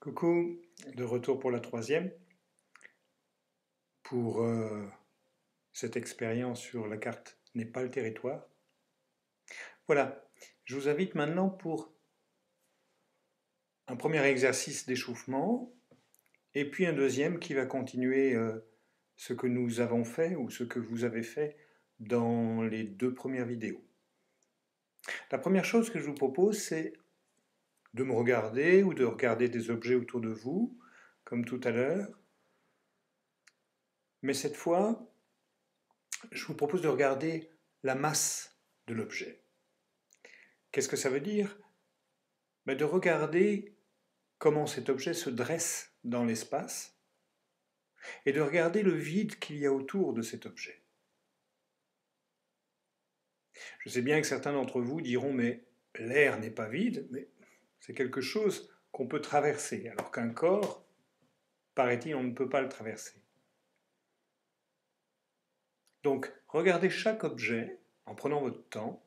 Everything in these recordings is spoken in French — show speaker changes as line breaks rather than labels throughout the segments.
Coucou, de retour pour la troisième, pour cette expérience sur la carte Népal territoire. Voilà, je vous invite maintenant pour un premier exercice d'échauffement et puis un deuxième qui va continuer ce que nous avons fait ou ce que vous avez fait dans les deux premières vidéos. La première chose que je vous propose, c'est de me regarder ou de regarder des objets autour de vous, comme tout à l'heure. Mais cette fois, je vous propose de regarder la masse de l'objet. Qu'est-ce que ça veut dire? De regarder comment cet objet se dresse dans l'espace et de regarder le vide qu'il y a autour de cet objet. Je sais bien que certains d'entre vous diront mais l'air n'est pas vide, mais c'est quelque chose qu'on peut traverser, alors qu'un corps, paraît-il, on ne peut pas le traverser. Donc, regardez chaque objet en prenant votre temps,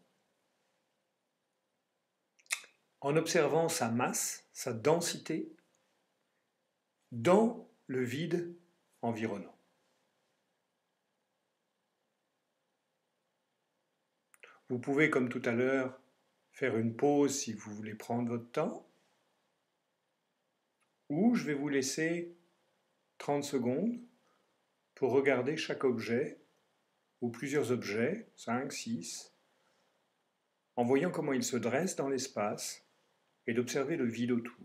en observant sa masse, sa densité, dans le vide environnant. Vous pouvez, comme tout à l'heure, faire une pause si vous voulez prendre votre temps, ou je vais vous laisser 30 secondes pour regarder chaque objet, ou plusieurs objets, 5, 6, en voyant comment ils se dressent dans l'espace et d'observer le vide autour.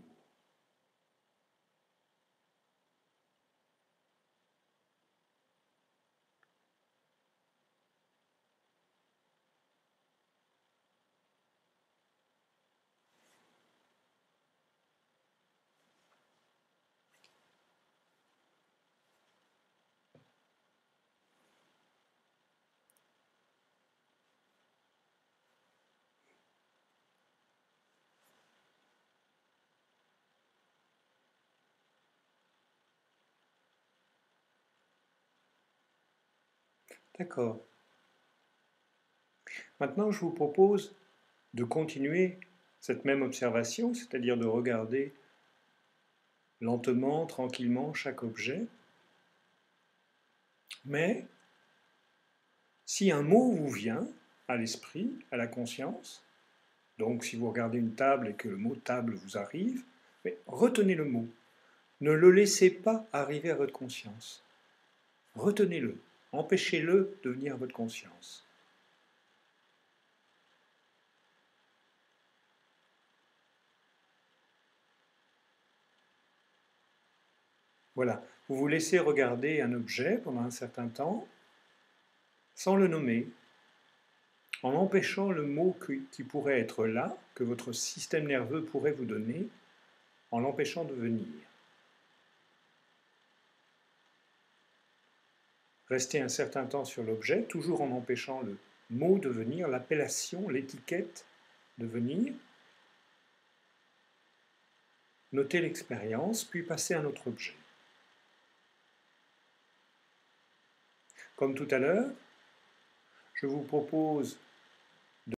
D'accord. Maintenant, je vous propose de continuer cette même observation, c'est-à-dire de regarder lentement, tranquillement chaque objet. Mais si un mot vous vient à l'esprit, à la conscience, donc si vous regardez une table et que le mot table vous arrive, retenez le mot. Ne le laissez pas arriver à votre conscience. Retenez-le. Empêchez-le de venir à votre conscience. Voilà. Vous vous laissez regarder un objet pendant un certain temps, sans le nommer, en empêchant le mot qui pourrait être là, que votre système nerveux pourrait vous donner, en l'empêchant de venir. Restez un certain temps sur l'objet, toujours en empêchant le mot de venir, l'appellation, l'étiquette de venir. Notez l'expérience, puis passez à un autre objet. Comme tout à l'heure, je vous propose